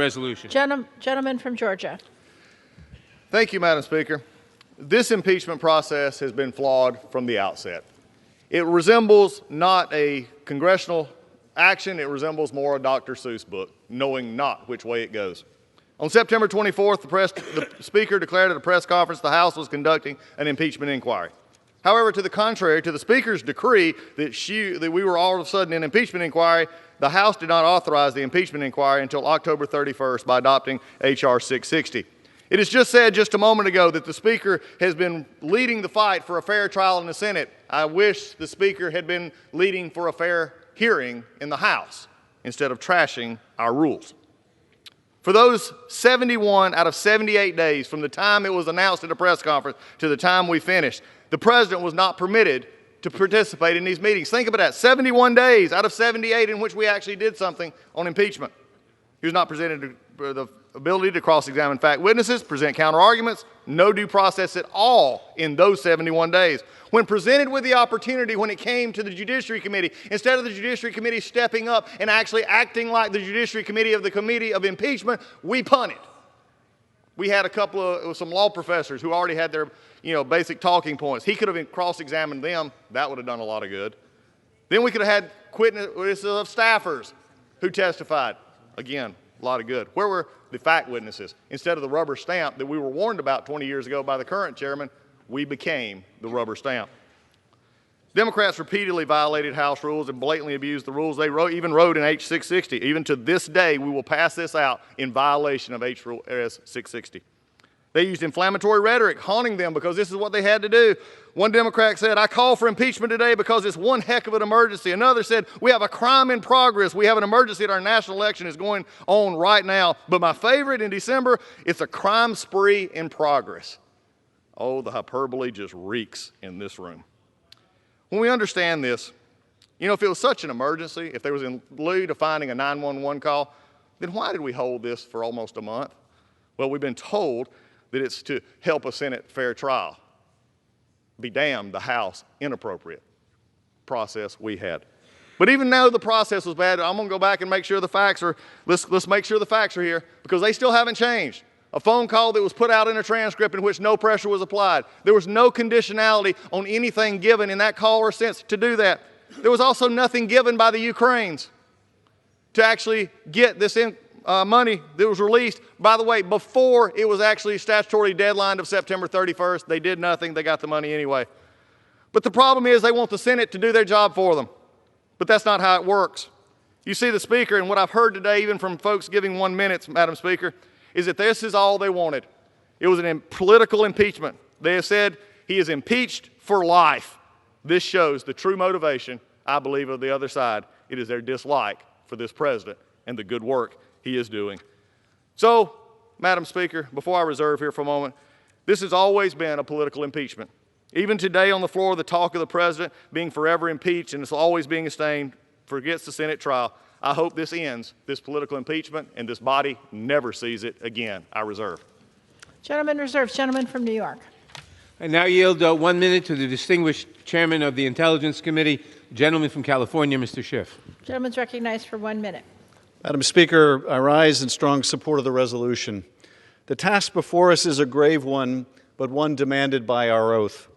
resolution. Gentleman from Georgia. Thank you, Madam Speaker. This impeachment process has been flawed from the outset. It resembles not a congressional action, it resembles more a Dr. Seuss book, knowing not which way it goes. On September 24th, the Speaker declared at a press conference the House was conducting an impeachment inquiry. However, to the contrary, to the Speaker's decree that we were all of a sudden in impeachment inquiry, the House did not authorize the impeachment inquiry until October 31st by adopting H.R. 660. It is just said just a moment ago that the Speaker has been leading the fight for a fair trial in the Senate. I wish the Speaker had been leading for a fair hearing in the House instead of trashing our rules. For those 71 out of 78 days from the time it was announced at a press conference to the time we finished, the President was not permitted to participate in these meetings. Think about that, 71 days out of 78 in which we actually did something on impeachment. He was not presented the ability to cross-examine fact witnesses, present counter-arguments, no due process at all in those 71 days. When presented with the opportunity when it came to the Judiciary Committee, instead of the Judiciary Committee stepping up and actually acting like the Judiciary Committee of the Committee of Impeachment, we punted. We had some law professors who already had their basic talking points. He could have cross-examined them. That would have done a lot of good. Then we could have had witnesses of staffers who testified. Again, a lot of good. Where were the fact witnesses? Instead of the rubber stamp that we were warned about 20 years ago by the current chairman, we became the rubber stamp. Democrats repeatedly violated House rules and blatantly abused the rules. They even wrote in H. 660, even to this day, we will pass this out in violation of H. 660. They used inflammatory rhetoric, haunting them because this is what they had to do. One Democrat said, I call for impeachment today because it's one heck of an emergency. Another said, we have a crime in progress. We have an emergency that our national election is going on right now. But my favorite in December, it's a crime spree in progress. Oh, the hyperbole just reeks in this room. When we understand this, if it was such an emergency, if there was in lieu to finding a 911 call, then why did we hold this for almost a month? Well, we've been told that it's to help a Senate fair trial. Be damned, the House inappropriate process we had. But even though the process was bad, I'm going to go back and make sure the facts are, let's make sure the facts are here, because they still haven't changed. A phone call that was put out in a transcript in which no pressure was applied. There was no conditionality on anything given in that call or sense to do that. There was also nothing given by the Ukrainians to actually get this money that was released, by the way, before it was actually a statutory deadline of September 31st. They did nothing. They got the money anyway. But the problem is they want the Senate to do their job for them. But that's not how it works. You see, the Speaker, and what I've heard today, even from folks giving 1 minute, Madam Speaker, is that this is all they wanted. It was a political impeachment. They have said he is impeached for life. This shows the true motivation, I believe, of the other side. It is their dislike for this president and the good work he is doing. So, Madam Speaker, before I reserve here for a moment, this has always been a political impeachment. Even today on the floor, the talk of the president being forever impeached and it's always being sustained forgets the Senate trial. I hope this ends, this political impeachment, and this body never sees it again. I reserve. Gentleman reserves. Gentleman from New York. I now yield 1 minute to the distinguished chairman of the Intelligence Committee, gentleman from California, Mr. Schiff. Gentleman's recognized for 1 minute. Madam Speaker, I rise in strong support of the resolution. The task before us is a grave one, but one demanded by our oath.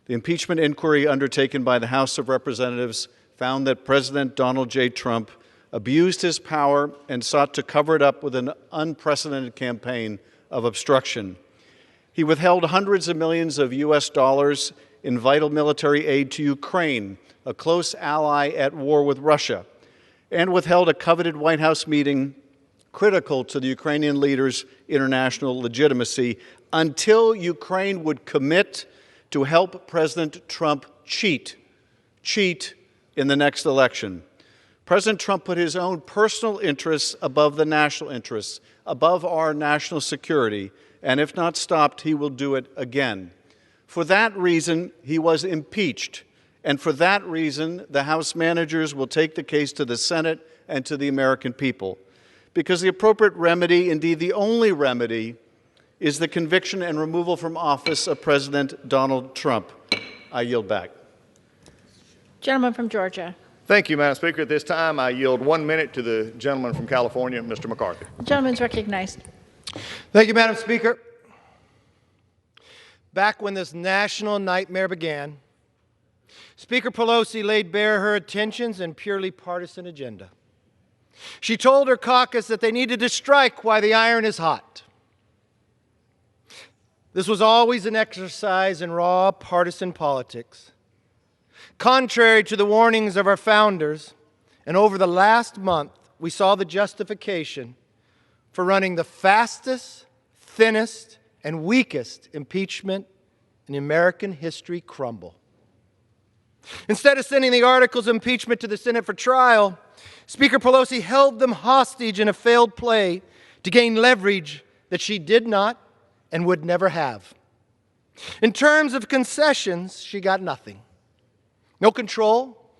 The impeachment inquiry undertaken by the House of Representatives found that President Donald J. Trump abused his power and sought to cover it up with an unprecedented campaign of obstruction. He withheld hundreds of millions of U.S. dollars in vital military aid to Ukraine, a close ally at war with Russia, and withheld a coveted White House meeting critical to the Ukrainian leader's international legitimacy until Ukraine would commit to help President Trump cheat in the next election. President Trump put his own personal interests above the national interests, above our national security, and if not stopped, he will do it again. For that reason, he was impeached, and for that reason, the House managers will take the case to the Senate and to the American people. Because the appropriate remedy, indeed the only remedy, is the conviction and removal from office of President Donald Trump. I yield back. Gentleman from Georgia. Thank you, Madam Speaker. At this time, I yield 1 minute to the gentleman from California, Mr. McCarthy. The gentleman's recognized. Thank you, Madam Speaker. Back when this national nightmare began, Speaker Pelosi laid bare her intentions and purely partisan agenda. She told her caucus that they needed to strike while the iron is hot. This was always an exercise in raw partisan politics. Contrary to the warnings of our founders, and over the last month, we saw the justification for running the fastest, thinnest, and weakest impeachment in American history crumble. Instead of sending the articles of impeachment to the Senate for trial, Speaker Pelosi held them hostage in a failed play to gain leverage that she did not and would never have. In terms of concessions, she got nothing. No control,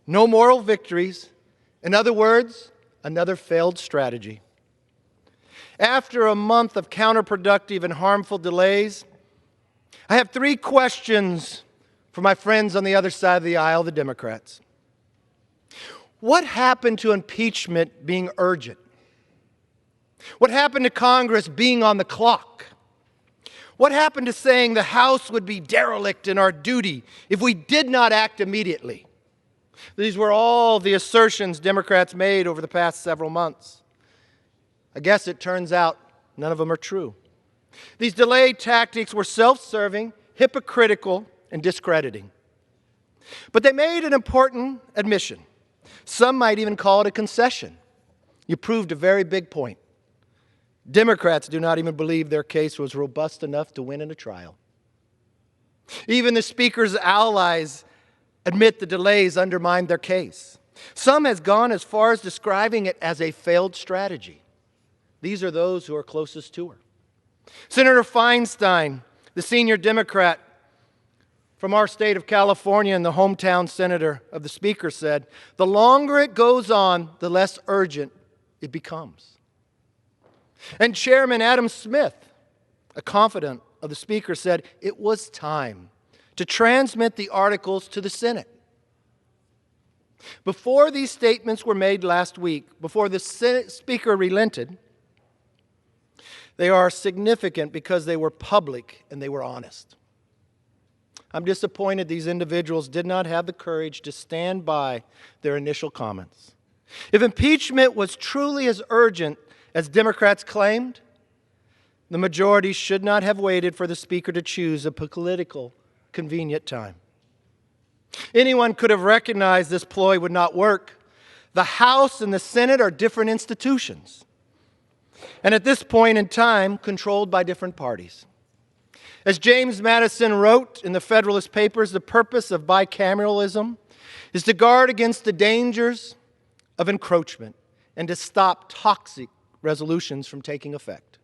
no moral victories. In other words, another failed strategy. After a month of counterproductive and harmful delays, I have 3 questions for my friends on the other side of the aisle, the Democrats. What happened to impeachment being urgent? What happened to Congress being on the clock? What happened to saying the House would be derelict in our duty if we did not act immediately? These were all the assertions Democrats made over the past several months. I guess it turns out none of them are true. These delay tactics were self-serving, hypocritical, and discrediting. But they made an important admission. Some might even call it a concession. You proved a very big point. Democrats do not even believe their case was robust enough to win in a trial. Even the Speaker's allies admit the delays undermined their case. Some has gone as far as describing it as a failed strategy. These are those who are closest to her. Senator Feinstein, the senior Democrat from our state of California and the hometown senator of the Speaker, said, "The longer it goes on, the less urgent it becomes." And Chairman Adam Smith, a confidant of the Speaker, said it was time to transmit the articles to the Senate. Before these statements were made last week, before the Senate Speaker relented, they are significant because they were public and they were honest. I'm disappointed these individuals did not have the courage to stand by their initial comments. If impeachment was truly as urgent as Democrats claimed, the majority should not have waited for the Speaker to choose a political convenient time. Anyone could have recognized this ploy would not work. The House and the Senate are different institutions, and at this point in time, controlled by different parties. As James Madison wrote in the Federalist Papers, the purpose of bicameralism is to guard against the dangers of encroachment and to stop toxic resolutions from taking effect.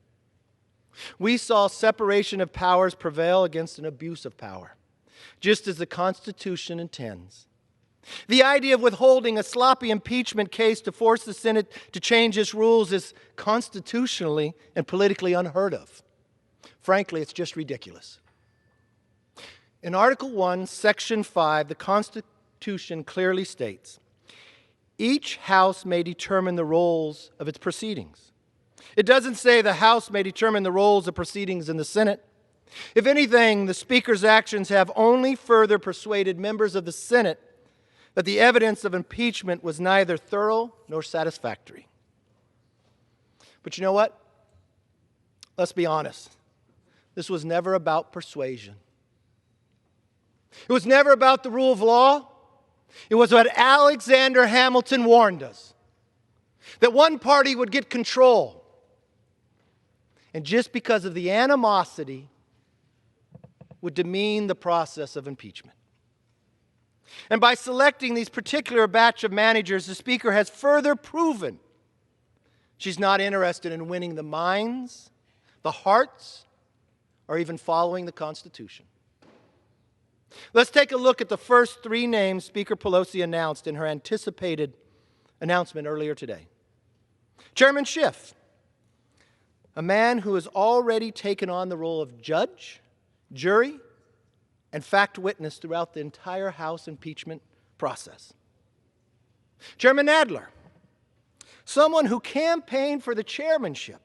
We saw separation of powers prevail against an abuse of power, just as the Constitution intends. The idea of withholding a sloppy impeachment case to force the Senate to change its rules is constitutionally and politically unheard of. Frankly, it's just ridiculous. In Article 1, Section 5, the Constitution clearly states, each House may determine the roles of its proceedings. It doesn't say the House may determine the roles of proceedings in the Senate. If anything, the Speaker's actions have only further persuaded members of the Senate that the evidence of impeachment was neither thorough nor satisfactory. But you know what? Let's be honest. This was never about persuasion. It was never about the rule of law. It was what Alexander Hamilton warned us, that one party would get control. And just because of the animosity, would demean the process of impeachment. And by selecting these particular batch of managers, the Speaker has further proven she's not interested in winning the minds, the hearts, or even following the Constitution. Let's take a look at the first 3 names Speaker Pelosi announced in her anticipated announcement earlier today. Chairman Schiff, a man who has already taken on the role of judge, jury, and fact witness throughout the entire House impeachment process. Chairman Nadler, someone who campaigned for the chairmanship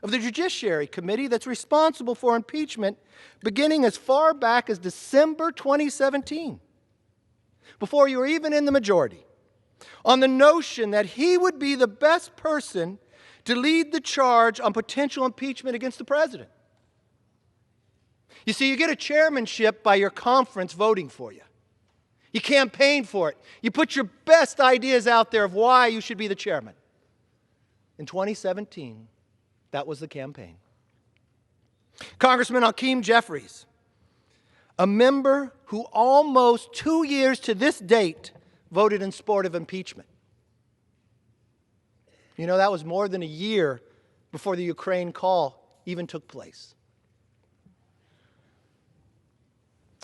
of the Judiciary Committee that's responsible for impeachment beginning as far back as December 2017, before you were even in the majority, on the notion that he would be the best person to lead the charge on potential impeachment against the president. You see, you get a chairmanship by your conference voting for you. You campaign for it. You put your best ideas out there of why you should be the chairman. In 2017, that was the campaign. Congressman Hakeem Jeffries, a member who almost 2 years to this date voted in support of impeachment. You know, that was more than a year before the Ukraine call even took place.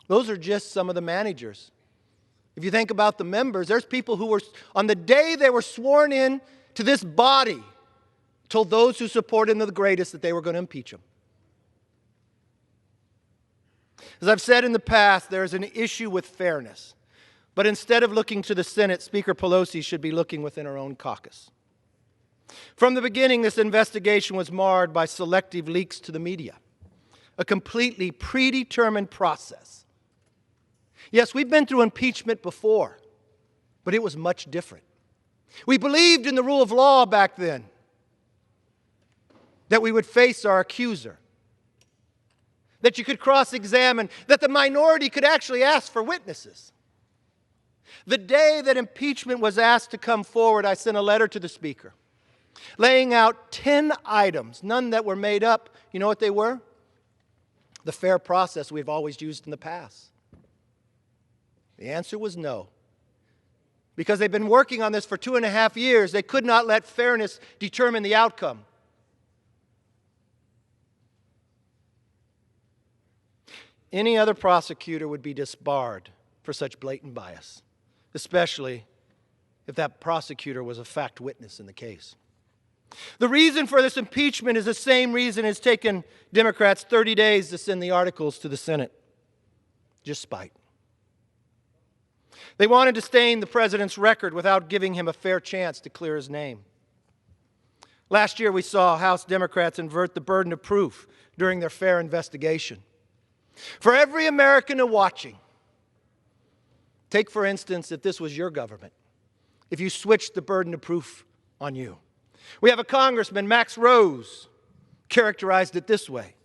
Those are just some of the managers. If you think about the members, there's people who were, on the day they were sworn in to this body, told those who supported him the greatest that they were going to impeach him. As I've said in the past, there's an issue with fairness. But instead of looking to the Senate, Speaker Pelosi should be looking within her own caucus. From the beginning, this investigation was marred by selective leaks to the media, a completely predetermined process. Yes, we've been through impeachment before, but it was much different. We believed in the rule of law back then, that we would face our accuser, that you could cross-examine, that the minority could actually ask for witnesses. The day that impeachment was asked to come forward, I sent a letter to the Speaker, laying out 10 items, none that were made up. You know what they were? The fair process we've always used in the past. The answer was no. Because they've been working on this for 2.5 years, they could not let fairness determine the outcome. Any other prosecutor would be disbarred for such blatant bias, especially if that prosecutor was a fact witness in the case. The reason for this impeachment is the same reason it's taken Democrats 30 days to send the articles to the Senate. Just spite. They wanted to stain the president's record without giving him a fair chance to clear his name. Last year we saw House Democrats invert the burden of proof during their fair investigation. For every American watching, take for instance if this was your government, if you switched the burden of proof on you. We have a congressman, Max Rose, characterized it this way,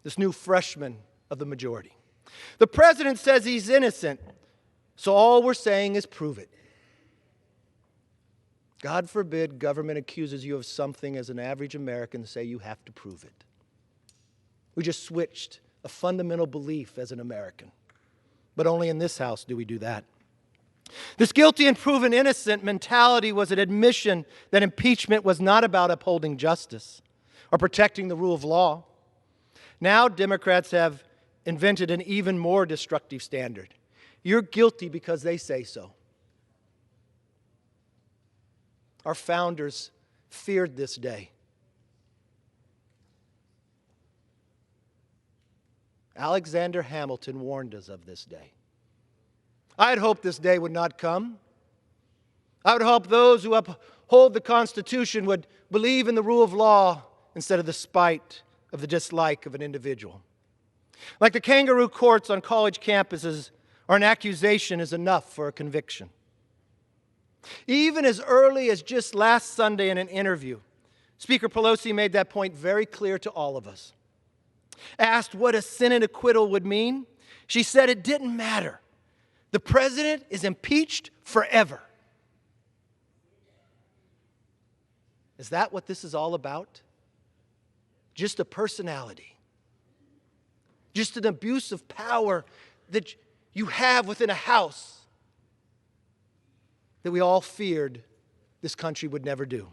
this new freshman of the majority. The president says he's innocent, so all we're saying is prove it. God forbid government accuses you of something as an average American, say you have to prove it. We just switched a fundamental belief as an American. But only in this house do we do that. This guilty and proven innocent mentality was an admission that impeachment was not about upholding justice or protecting the rule of law. Now Democrats have invented an even more destructive standard. You're guilty because they say so. Our founders feared this day. Alexander Hamilton warned us of this day. I had hoped this day would not come. I would hope those who uphold the Constitution would believe in the rule of law instead of the spite of the dislike of an individual. Like the kangaroo courts on college campuses, or an accusation is enough for a conviction. Even as early as just last Sunday in an interview, Speaker Pelosi made that point very clear to all of us. Asked what a Senate acquittal would mean, she said it didn't matter. The president is impeached forever. Is that what this is all about? Just a personality. Just an abuse of power that you have within a house that we all feared this country would never do.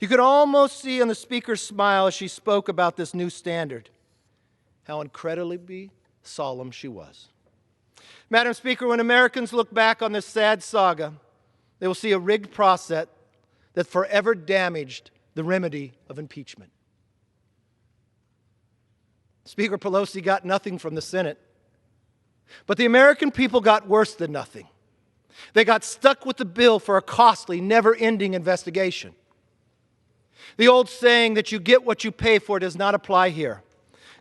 You could almost see on the speaker's smile as she spoke about this new standard how incredibly solemn she was. Madam Speaker, when Americans look back on this sad saga, they will see a rigged process that forever damaged the remedy of impeachment. Speaker Pelosi got nothing from the Senate, but the American people got worse than nothing. They got stuck with the bill for a costly, never-ending investigation. The old saying that you get what you pay for does not apply here.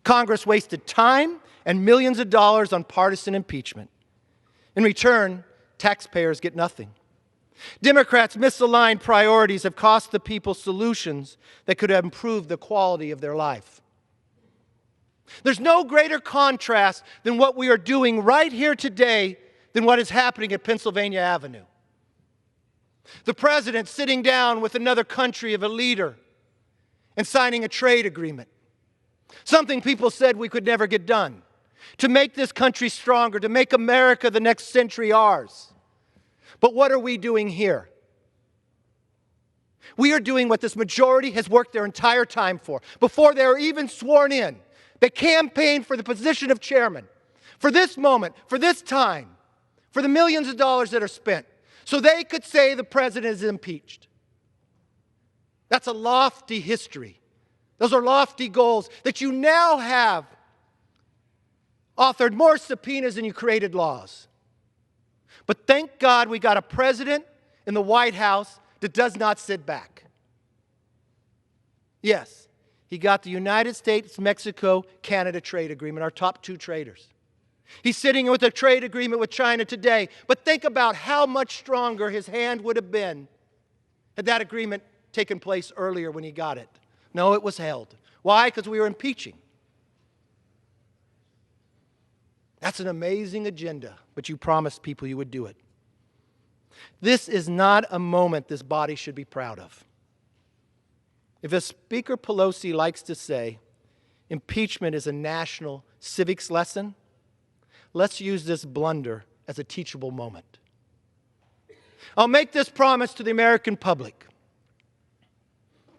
Congress wasted time and millions of dollars on partisan impeachment. In return, taxpayers get nothing. Democrats' misaligned priorities have cost the people solutions that could have improved the quality of their life. There's no greater contrast than what we are doing right here today than what is happening at Pennsylvania Avenue. The president sitting down with another country of a leader and signing a trade agreement. Something people said we could never get done. To make this country stronger, to make America the next century ours. But what are we doing here? We are doing what this majority has worked their entire time for. Before they were even sworn in, they campaigned for the position of chairman, for this moment, for this time, for the millions of dollars that are spent, so they could say the president is impeached. That's a lofty history. Those are lofty goals that you now have authored more subpoenas than you created laws. But thank God we got a president in the White House that does not sit back. Yes, he got the United States-Mexico-Canada trade agreement, our top two traders. He's sitting with a trade agreement with China today. But think about how much stronger his hand would have been had that agreement taken place earlier when he got it. No, it was held. Why? Because we were impeaching. That's an amazing agenda, but you promised people you would do it. This is not a moment this body should be proud of. If as Speaker Pelosi likes to say, impeachment is a national civics lesson, let's use this blunder as a teachable moment. I'll make this promise to the American public,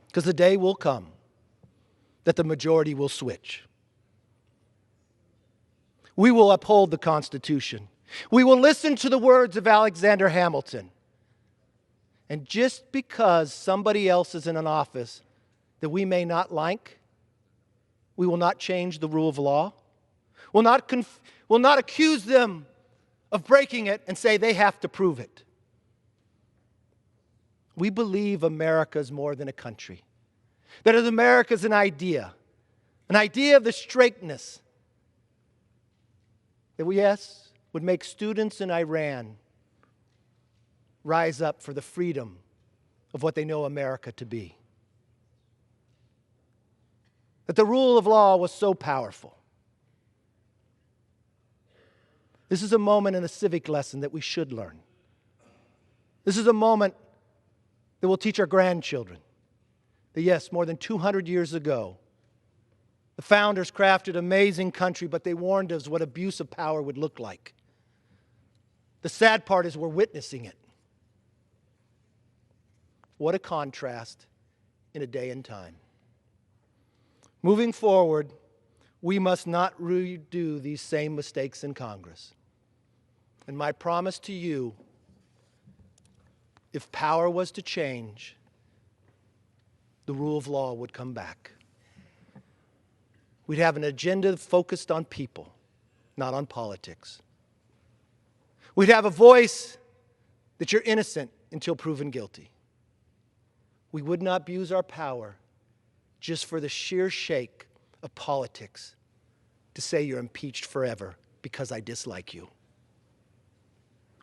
because the day will come that the majority will switch. We will uphold the Constitution. We will listen to the words of Alexander Hamilton. And just because somebody else is in an office that we may not like, we will not change the rule of law. We'll not accuse them of breaking it and say they have to prove it. We believe America is more than a country. That America is an idea of the straightness that we, yes, would make students in Iran rise up for the freedom of what they know America to be. That the rule of law was so powerful. This is a moment in a civic lesson that we should learn. This is a moment that will teach our grandchildren that, yes, more than 200 years ago, the founders crafted an amazing country, but they warned us what abuse of power would look like. The sad part is we're witnessing it. What a contrast in a day and time. Moving forward, we must not redo these same mistakes in Congress. And my promise to you, if power was to change, the rule of law would come back. We'd have an agenda focused on people, not on politics. We'd have a voice that you're innocent until proven guilty. We would not abuse our power just for the sheer shake of politics to say you're impeached forever because I dislike you.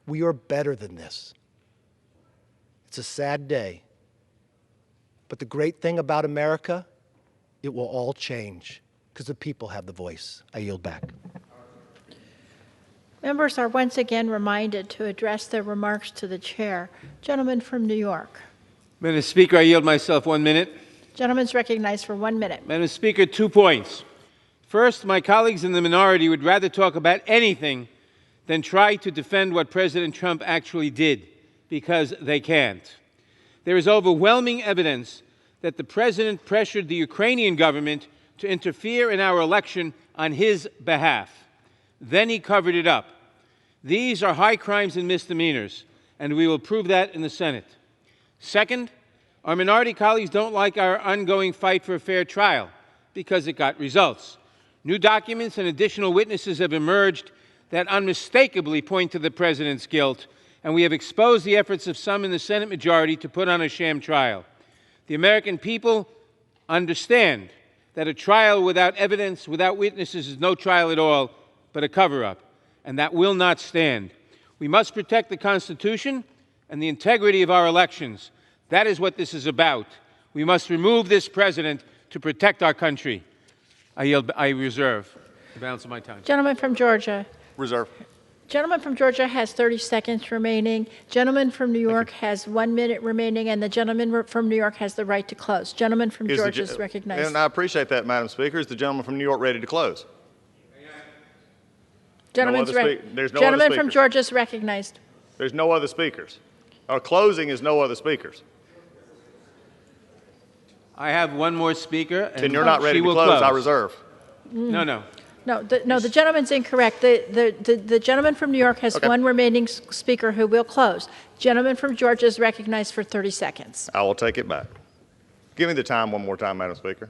We are better than this. It's a sad day. But the great thing about America, it will all change because the people have the voice. I yield back. Members are once again reminded to address their remarks to the chair. Gentleman from New York. Madam Speaker, I yield myself 1 minute. Gentleman's recognized for 1 minute. Madam Speaker, 2 points. First, my colleagues in the minority would rather talk about anything than try to defend what President Trump actually did, because they can't. There is overwhelming evidence that the President pressured the Ukrainian government to interfere in our election on his behalf. Then he covered it up. These are high crimes and misdemeanors, and we will prove that in the Senate. Second, our minority colleagues don't like our ongoing fight for a fair trial because it got results. New documents and additional witnesses have emerged that unmistakably point to the President's guilt, and we have exposed the efforts of some in the Senate majority to put on a sham trial. The American people understand that a trial without evidence, without witnesses, is no trial at all, but a cover-up, and that will not stand. We must protect the Constitution and the integrity of our elections. That is what this is about. We must remove this president to protect our country. I reserve the balance of my time. Gentleman from Georgia. Reserve. Gentleman from Georgia has 30 seconds remaining. Gentleman from New York has 1 minute remaining, and the gentleman from New York has the right to close. Gentleman from Georgia is recognized. And I appreciate that, Madam Speaker. Is the gentleman from New York ready to close? Gentleman from Georgia is recognized. There's no other speakers. Our closing is no other speakers. I have one more speaker. And then you're not ready to close. I reserve. No. No, the gentleman's incorrect. The gentleman from New York has one remaining speaker who will close. Gentleman from Georgia is recognized for 30 seconds. I will take it back. Give me the time one more time, Madam Speaker.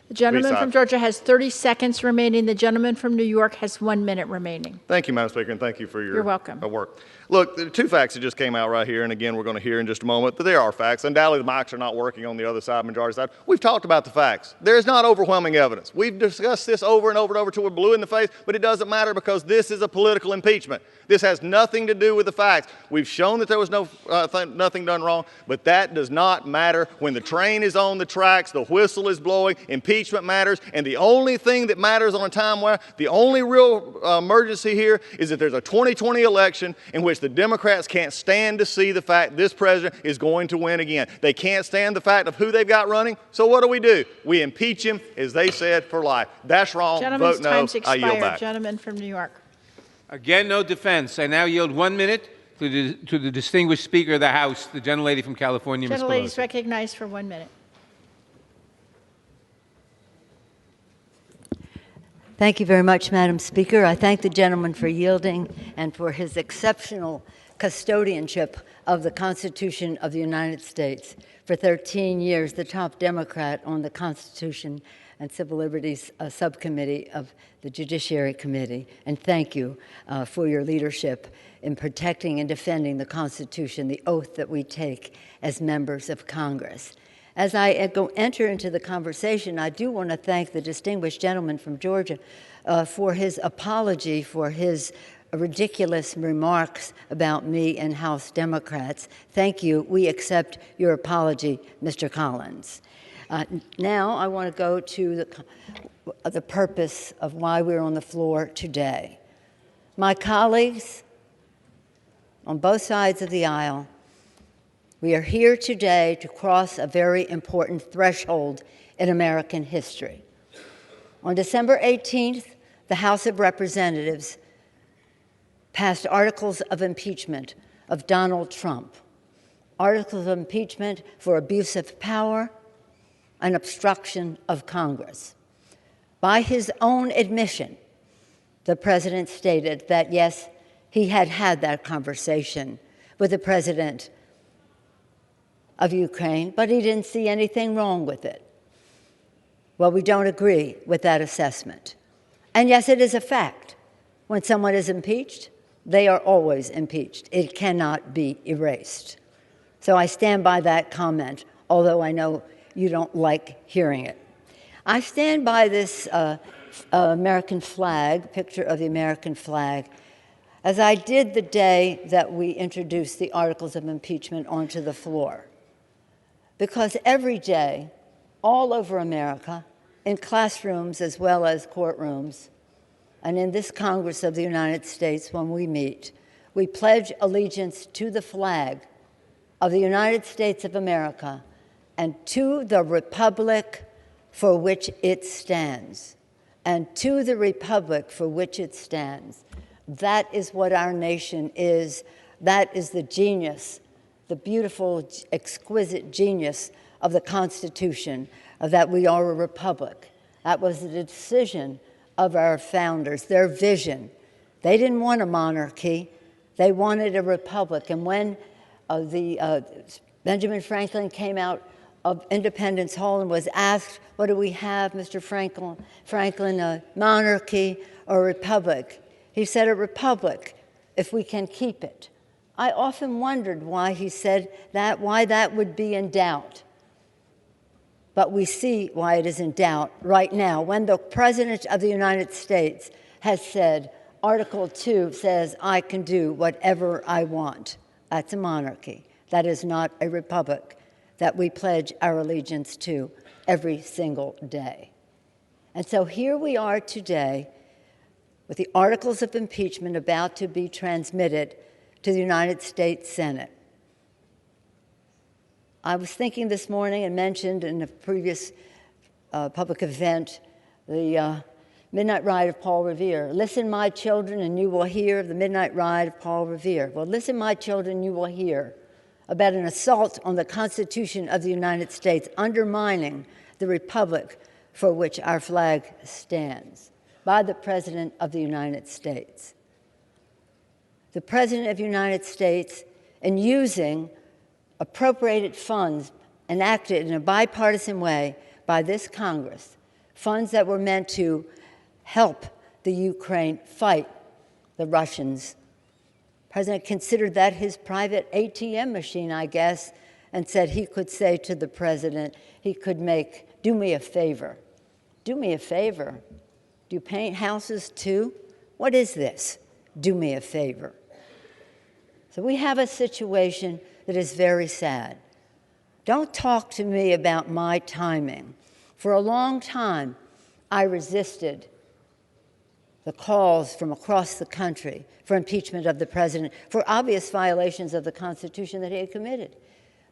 The gentleman from Georgia has 30 seconds remaining. The gentleman from New York has 1 minute remaining. Thank you, Madam Speaker, and thank you for your You're welcome. Work. Look, the two facts that just came out right here, and again, we're going to hear in just a moment, but there are facts. Undoubtedly, the mics are not working on the other side, majority side. We've talked about the facts. There is not overwhelming evidence. We've discussed this over and over and over till we're blue in the face, but it doesn't matter because this is a political impeachment. This has nothing to do with the facts. We've shown that there was nothing done wrong, but that does not matter. When the train is on the tracks, the whistle is blowing, impeachment matters, and the only thing that matters on a timeline, the only real emergency here is that there's a 2020 election in which the Democrats can't stand to see the fact this president is going to win again. They can't stand the fact of who they've got running, so what do? We impeach him, as they said, for life. That's wrong. Gentleman's Vote no. time's I yield expired. back. Gentleman from New York. Again, no defense. I now yield 1 minute to the distinguished Speaker of the House, the gentlelady from California, Ms. Gentlelady is Pelosi. recognized for 1 minute. Thank you very much, Madam Speaker. I thank the gentleman for yielding and for his exceptional custodianship of the Constitution of the United States. For 13 years, the top Democrat on the Constitution and Civil Liberties Subcommittee of the Judiciary Committee. And thank you for your leadership in protecting and defending the Constitution, the oath that we take as members of Congress. As I enter into the conversation, I do want to thank the distinguished gentleman from Georgia for his apology for his ridiculous remarks about me and House Democrats. Thank you. We accept your apology, Mr. Collins. Now I want to go to the purpose of why we're on the floor today. My colleagues on both sides of the aisle, we are here today to cross a very important threshold in American history. On December 18th, the House of Representatives passed articles of impeachment of Donald Trump, articles of impeachment for abuse of power and obstruction of Congress. By his own admission, the president stated that, yes, he had had that conversation with the president of Ukraine, but he didn't see anything wrong with it. Well, we don't agree with that assessment. And yes, it is a fact. When someone is impeached, they are always impeached. It cannot be erased. So I stand by that comment, although I know you don't like hearing it. I stand by this American flag, picture of the American flag, as I did the day that we introduced the articles of impeachment onto the floor. Because every day, all over America, in classrooms as well as courtrooms, and in this Congress of the United States when we meet, we pledge allegiance to the flag of the United States of America and to the republic for which it stands, and to the republic for which it stands. That is what our nation is. That is the genius, the beautiful, exquisite genius of the Constitution, that we are a republic. That was the decision of our founders, their vision. They didn't want a monarchy. They wanted a republic. And when Benjamin Franklin came out of Independence Hall and was asked, what do we have, Mr. Franklin, a monarchy or a republic? He said, a republic, if we can keep it. I often wondered why he said that, why that would be in doubt. But we see why it is in doubt right now when the President of the United States has said, Article 2 says, I can do whatever I want. That's a monarchy. That is not a republic that we pledge our allegiance to every single day. And so here we are today with the articles of impeachment about to be transmitted to the United States Senate. I was thinking this morning and mentioned in a previous public event the Midnight Ride of Paul Revere. Listen, my children, and you will hear of the Midnight Ride of Paul Revere. Well, listen, my children, you will hear about an assault on the Constitution of the United States, undermining the republic for which our flag stands, by the President of the United States. The President of the United States, in using appropriated funds enacted in a bipartisan way by this Congress, funds that were meant to help the Ukraine fight the Russians. The President considered that his private ATM machine, I guess, and said he could say to the President, he could make, do me a favor. Do me a favor. Do you paint houses too? What is this? Do me a favor. So we have a situation that is very sad. Don't talk to me about my timing. For a long time, I resisted the calls from across the country for impeachment of the president for obvious violations of the Constitution that he had committed.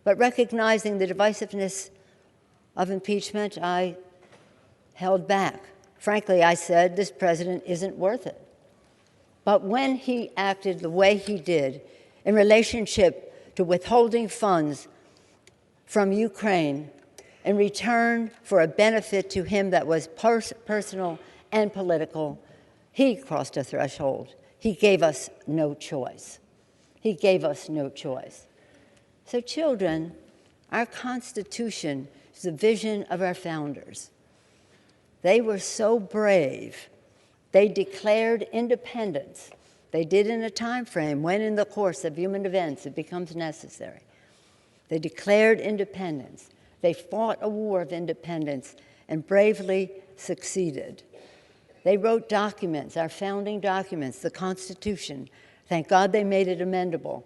But recognizing the divisiveness of impeachment, I held back. Frankly, I said, this president isn't worth it. But when he acted the way he did in relationship to withholding funds from Ukraine in return for a benefit to him that was personal and political, he crossed a threshold. He gave us no choice. He gave us no choice. So children, our Constitution is the vision of our founders. They were so brave. They declared independence. They did in a time frame when in the course of human events it becomes necessary. They declared independence. They fought a war of independence and bravely succeeded. They wrote documents, our founding documents, the Constitution. Thank God they made it amendable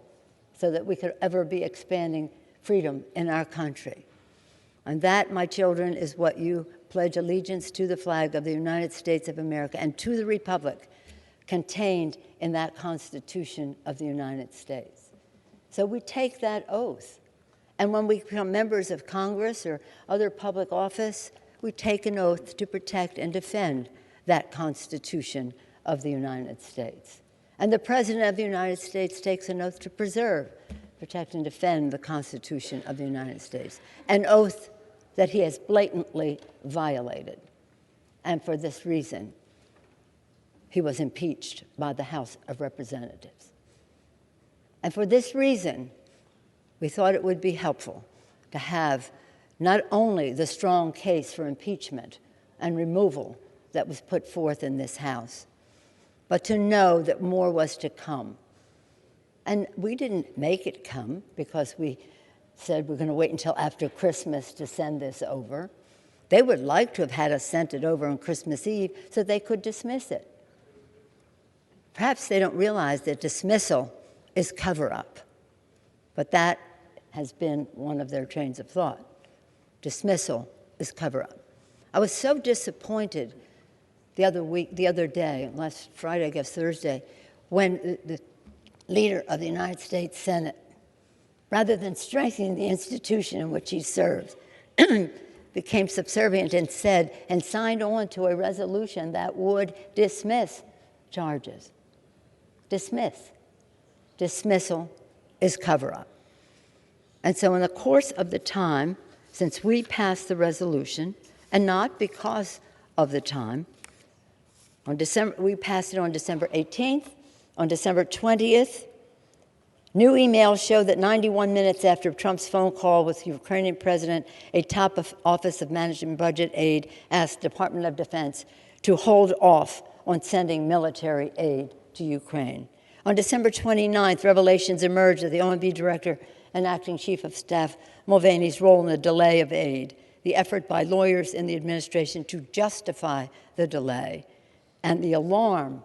so that we could ever be expanding freedom in our country. And that, my children, is what you pledge allegiance to, the flag of the United States of America and to the republic contained in that Constitution of the United States. So we take that oath. And when we become members of Congress or other public office, we take an oath to protect and defend that Constitution of the United States. And the President of the United States takes an oath to preserve, protect, and defend the Constitution of the United States, an oath that he has blatantly violated. And for this reason, he was impeached by the House of Representatives. And for this reason, we thought it would be helpful to have not only the strong case for impeachment and removal that was put forth in this House, but to know that more was to come. And we didn't make it come because we said we're going to wait until after Christmas to send this over. They would like to have had us sent it over on Christmas Eve so they could dismiss it. Perhaps they don't realize that dismissal is cover-up, but that has been one of their trains of thought. Dismissal is cover-up. I was so disappointed the other day, last Friday, I guess Thursday, when the leader of the United States Senate, rather than strengthening the institution in which he serves, became subservient and said and signed on to a resolution that would dismiss charges. Dismiss. Dismissal is cover-up. And so in the course of the time, since we passed the resolution, and not because of the time, we passed it on December 18th. On December 20th, new emails show that 91 minutes after Trump's phone call with the Ukrainian president, a top Office of Management Budget aide asked the Department of Defense to hold off on sending military aid to Ukraine. On December 29th, revelations emerged of the OMB director and acting chief of staff Mulvaney's role in the delay of aid, the effort by lawyers in the administration to justify the delay, and the alarm,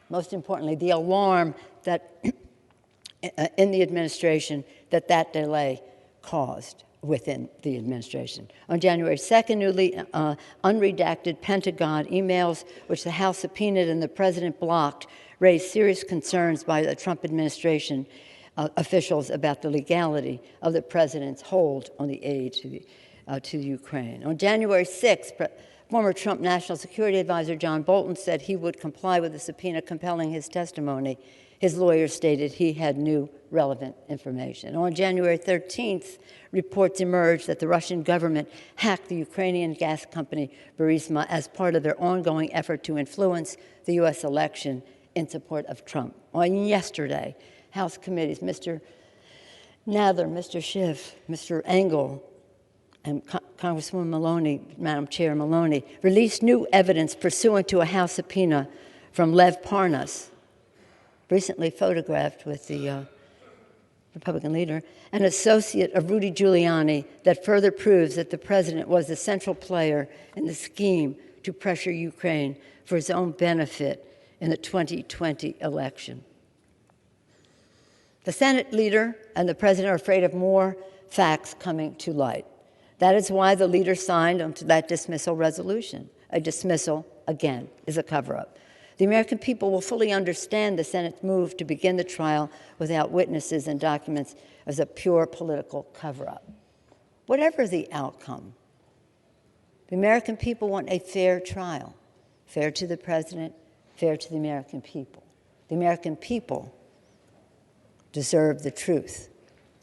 most importantly, the alarm that in the administration that delay caused within the administration. On January 2nd, newly unredacted Pentagon emails, which the House subpoenaed and the president blocked, raised serious concerns by the Trump administration officials about the legality of the president's hold on the aid to Ukraine. On January 6th, former Trump National Security Advisor John Bolton said he would comply with the subpoena compelling his testimony. His lawyer stated he had new relevant information. On January 13th, reports emerged that the Russian government hacked the Ukrainian gas company Burisma as part of their ongoing effort to influence the U.S. election in support of Trump. On yesterday, House committees, Mr. Nadler, Mr. Schiff, Mr. Engel, and Congresswoman Maloney, Madam Chair Maloney, released new evidence pursuant to a House subpoena from Lev Parnas, recently photographed with the Republican leader, an associate of Rudy Giuliani, that further proves that the president was the central player in the scheme to pressure Ukraine for his own benefit in the 2020 election. The Senate leader and the president are afraid of more facts coming to light. That is why the leader signed onto that dismissal resolution. A dismissal, again, is a cover-up. The American people will fully understand the Senate's move to begin the trial without witnesses and documents as a pure political cover-up. Whatever the outcome, the American people want a fair trial, fair to the president, fair to the American people. The American people deserve the truth.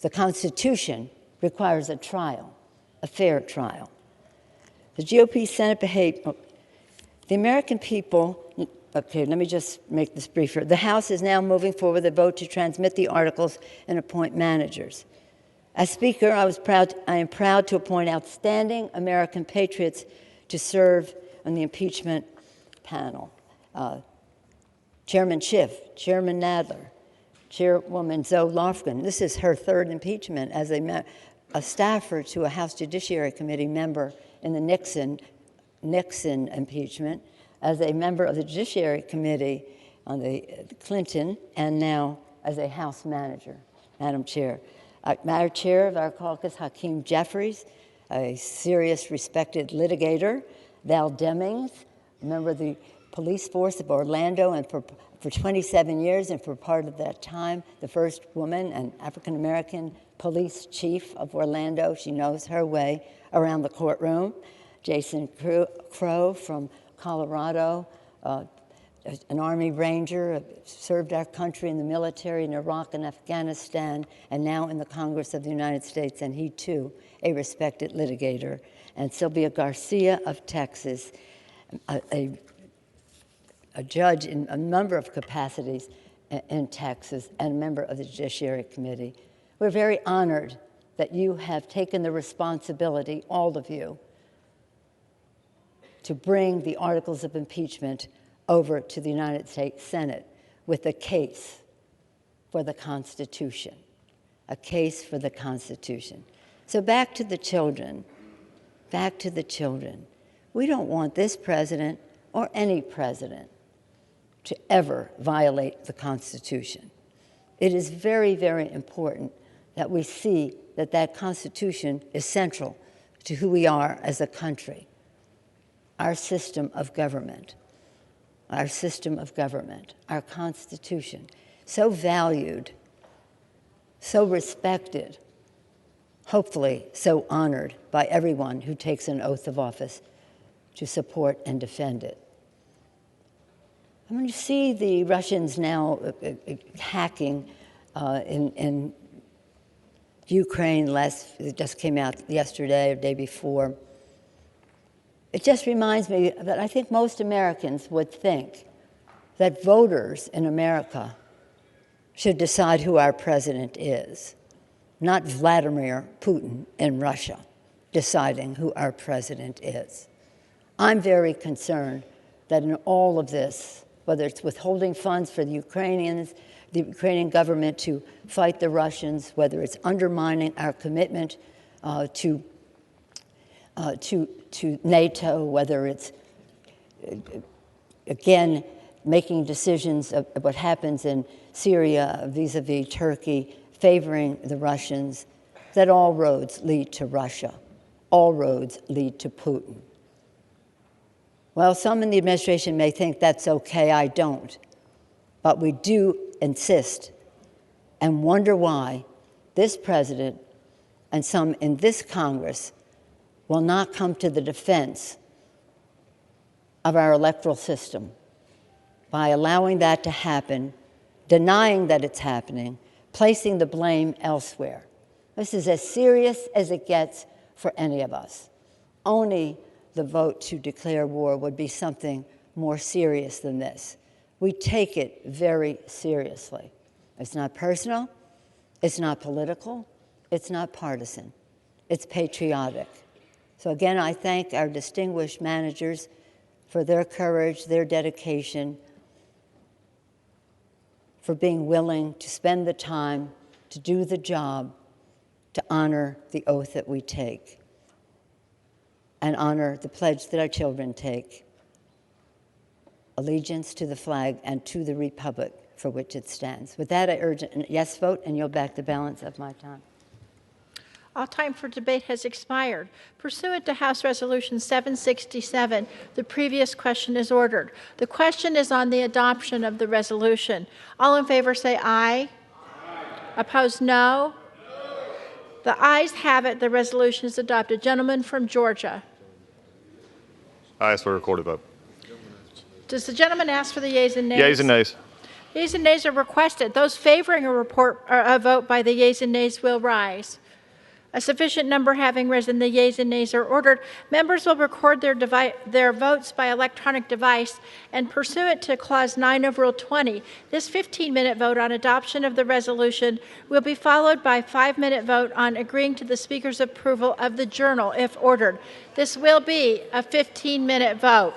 The Constitution requires a trial, a fair trial. The GOP Senate behaved. The American people. Okay, let me just make this briefer. The House is now moving forward with a vote to transmit the articles and appoint managers. As Speaker, I am proud to appoint outstanding American patriots to serve on the impeachment panel. Chairman Schiff, Chairman Nadler, Chairwoman Zoe Lofgren. This is her third impeachment as a staffer to a House Judiciary Committee member in the Nixon impeachment, as a member of the Judiciary Committee on the Clinton, and now as a House manager, Madam Chair. Madam Chair of our caucus, Hakeem Jeffries, a serious, respected litigator. Val Demings, a member of the police force of Orlando, and for 27 years, and for part of that time, the first woman and African-American police chief of Orlando. She knows her way around the courtroom. Jason Crow from Colorado, an Army Ranger, served our country in the military in Iraq and Afghanistan, and now in the Congress of the United States, and he too, a respected litigator. And Sylvia Garcia of Texas, a judge in a number of capacities in Texas, and a member of the Judiciary Committee. We're very honored that you have taken the responsibility, all of you, to bring the articles of impeachment over to the United States Senate with a case for the Constitution, a case for the Constitution. So back to the children, back to the children. We don't want this president or any president to ever violate the Constitution. It is very, very important that we see that that Constitution is central to who we are as a country. Our system of government, our Constitution, so valued, so respected, hopefully so honored by everyone who takes an oath of office to support and defend it. I mean, you see the Russians now hacking in Ukraine. It just came out yesterday or the day before. It just reminds me that I think most Americans would think that voters in America should decide who our president is, not Vladimir Putin in Russia deciding who our president is. I'm very concerned that in all of this, whether it's withholding funds for the Ukrainians, the Ukrainian government to fight the Russians, whether it's undermining our commitment to NATO, whether it's, again, making decisions of what happens in Syria vis-a-vis Turkey, favoring the Russians, that all roads lead to Russia. All roads lead to Putin. Well, some in the administration may think that's okay, I don't. But we do insist and wonder why this president and some in this Congress will not come to the defense of our electoral system by allowing that to happen, denying that it's happening, placing the blame elsewhere. This is as serious as it gets for any of us. Only the vote to declare war would be something more serious than this. We take it very seriously. It's not personal, it's not political, it's not partisan, it's patriotic. So again, I thank our distinguished managers for their courage, their dedication, for being willing to spend the time to do the job, to honor the oath that we take and honor the pledge that our children take, allegiance to the flag and to the republic for which it stands. With that, I urge a yes vote and yield back the balance of my time. All time for debate has expired. Pursuant to House Resolution 767, the previous question is ordered. The question is on the adoption of the resolution. All in favor say aye. Aye. Opposed, no. The ayes have it. The resolution is adopted. Gentleman from Georgia. I ask for a recorded vote. Does the gentleman ask for the yeas and nays? Yeas and nays. Yeas and nays are requested. Those favoring a vote by the yeas and nays will rise. A sufficient number having risen, the yeas and nays are ordered. Members will record their votes by electronic device, and pursuant to Clause 9 of Rule 20, this 15-minute vote on adoption of the resolution will be followed by a 5-minute vote on agreeing to the Speaker's approval of the journal, if ordered. This will be a 15-minute vote.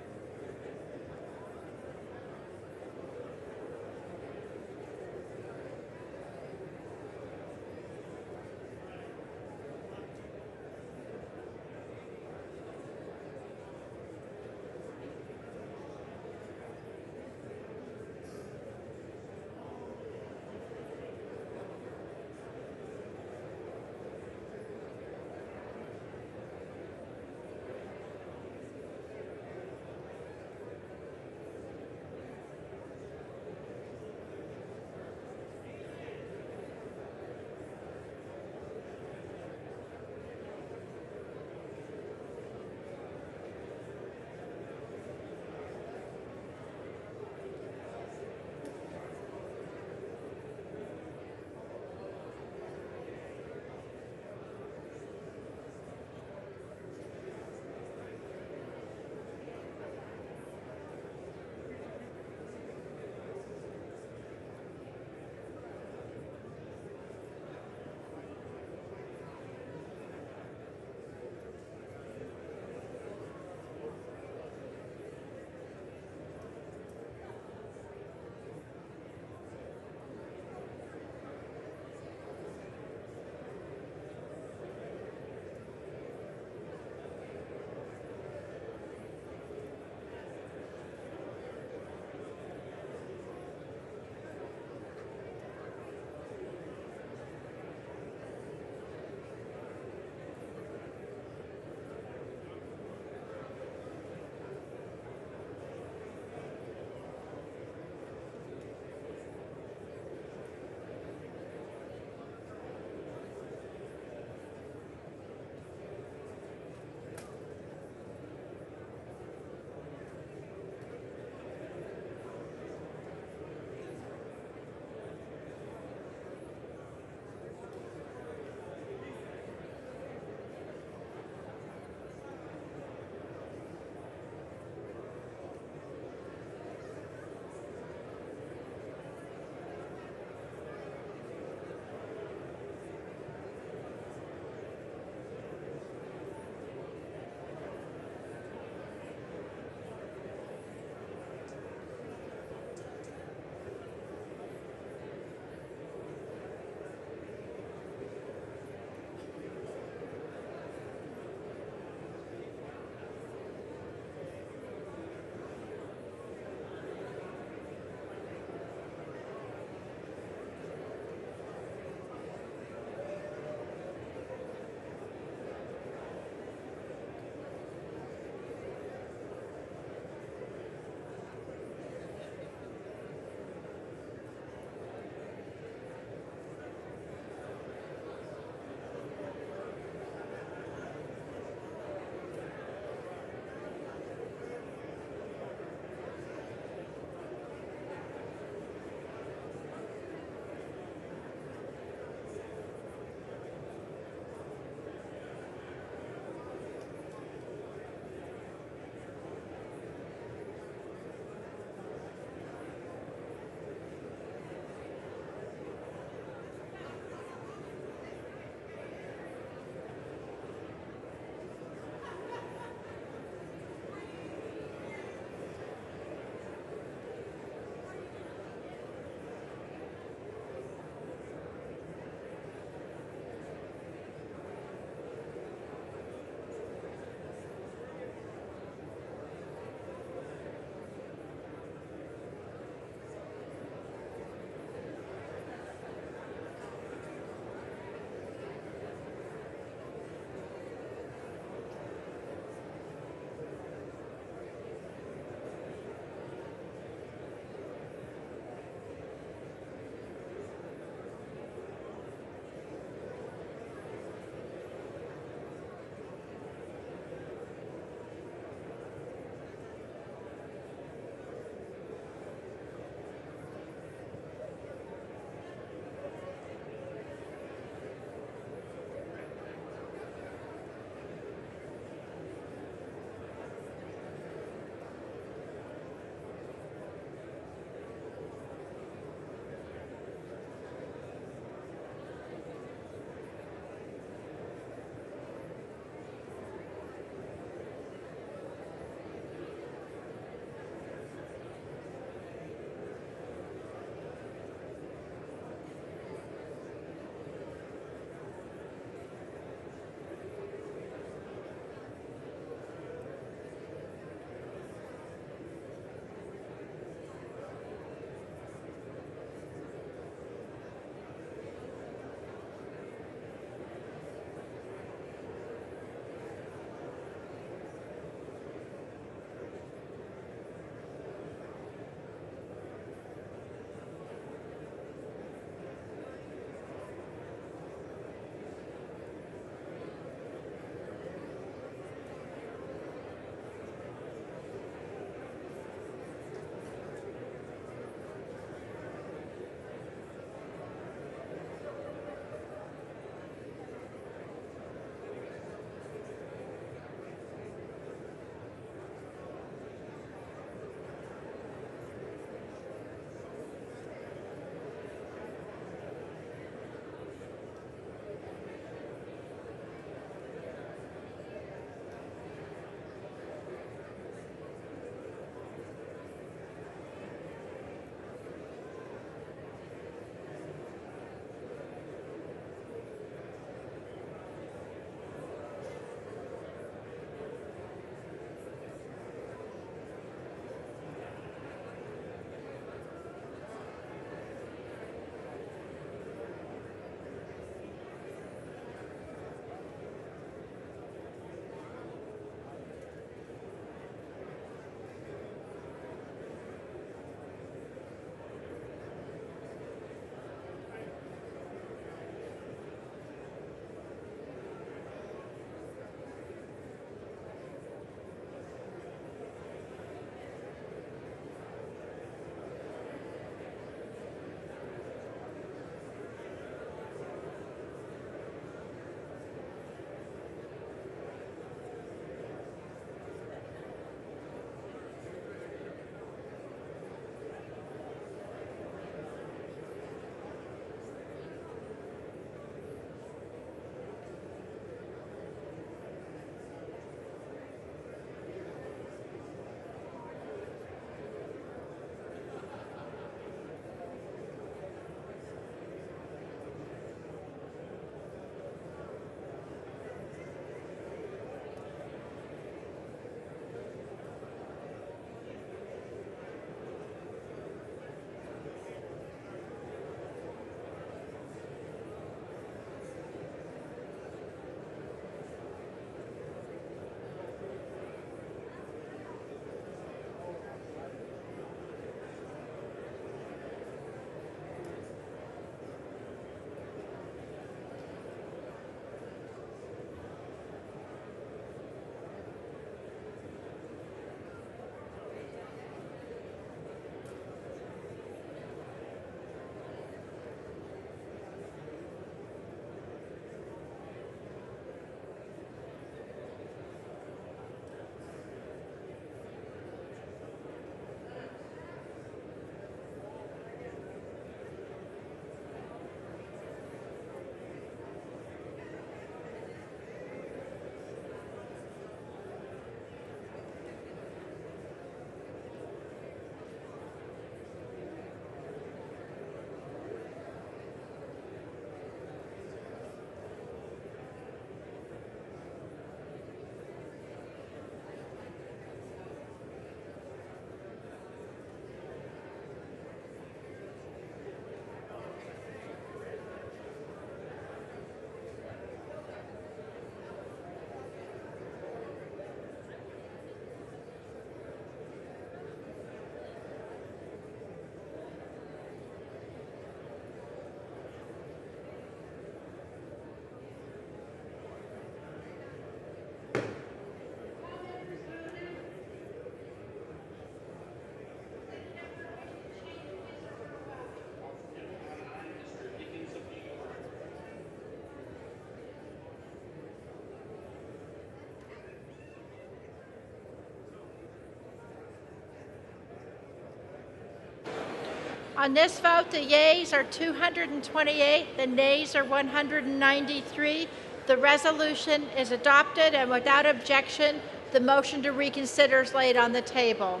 On this vote, the yeas are 228, the nays are 193. The resolution is adopted, and without objection, the motion to reconsider is laid on the table.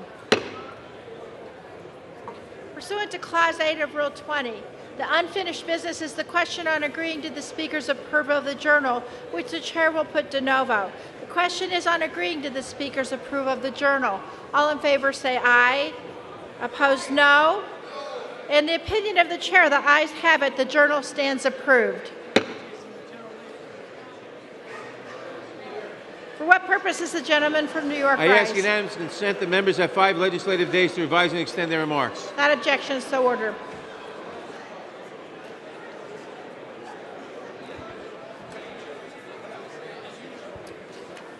Pursuant to Clause 8 of Rule 20, the unfinished business is the question on agreeing to the Speaker's approval of the journal, which the Chair will put de novo. The question is on agreeing to the Speaker's approval of the journal. All in favor say aye. Opposed, no. In the opinion of the Chair, the ayes have it. The journal stands approved. For what purpose is the gentleman from New York I rise? ask unanimous consent that members have 5 legislative days to revise and extend their remarks. Without objection, so ordered.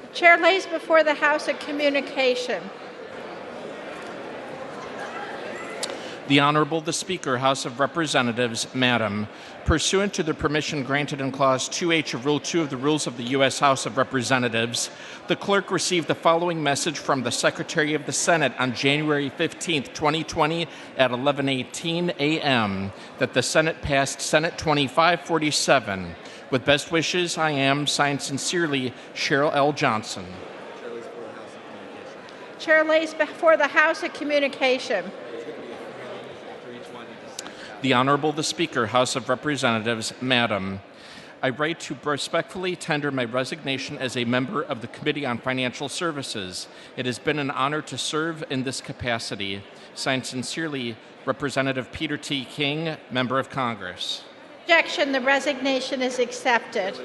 The Chair lays before the House a communication. The Honorable the Speaker, House of Representatives, Madam, pursuant to the permission granted in Clause 2H of Rule 2 of the Rules of the U.S. House of Representatives, the clerk received the following message from the Secretary of the Senate on January 15, 2020 at 11:18 a.m. that the Senate passed Senate 2547. With best wishes, I am, signed sincerely, Cheryl L. Johnson. Chair lays before the House a communication. The Honorable the Speaker, House of Representatives, Madam, I write to respectfully tender my resignation as a member of the Committee on Financial Services. It has been an honor to serve in this capacity. Signed sincerely, Representative Peter T. King, Member of Congress. Objection, the resignation is accepted.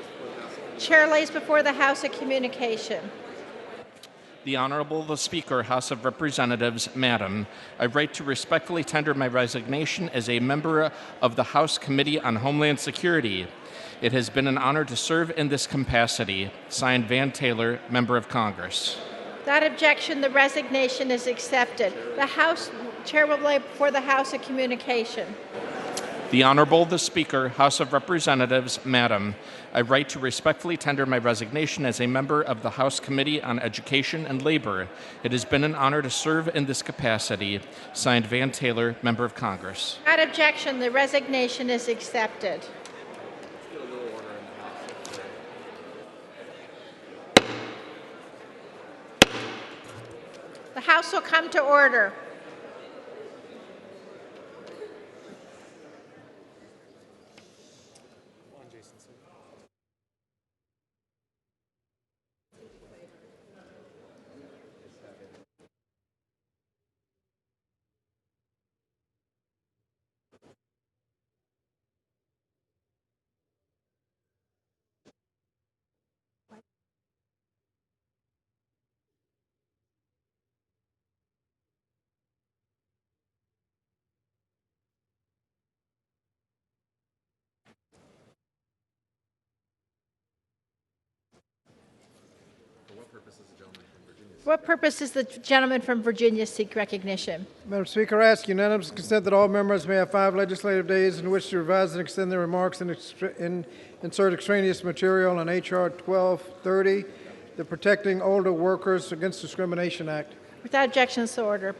Chair lays before the House a communication. The Honorable the Speaker, House of Representatives, Madam, I write to respectfully tender my resignation as a member of the House Committee on Homeland Security. It has been an honor to serve in this capacity. Signed, Van Taylor, Member of Congress. Without objection, the resignation is accepted. The House Chair will lay before the House a communication. The Honorable the Speaker, House of Representatives, Madam, I write to respectfully tender my resignation as a member of the House Committee on Education and Labor. It has been an honor to serve in this capacity. Signed, Van Taylor, Member of Congress. Without objection, the resignation is accepted. The House will come to order. For what purpose does the gentleman from Virginia seek recognition? Madam Speaker, I ask unanimous consent that all members may have 5 legislative days in which to revise and extend their remarks and insert extraneous material on H.R. 1230, the Protecting Older Workers Against Discrimination Act. Without objection, so ordered.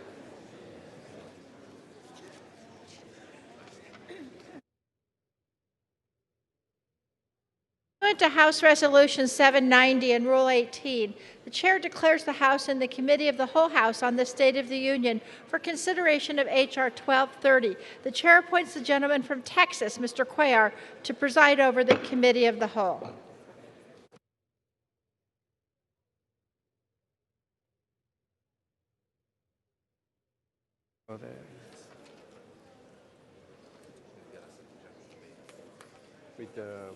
Pursuant to House Resolution 790 and Rule 18, the Chair declares the House and the Committee of the Whole House on the State of the Union for consideration of H.R. 1230. The Chair appoints the gentleman from Texas, Mr. Cuellar, to preside over the Committee of the Whole. With the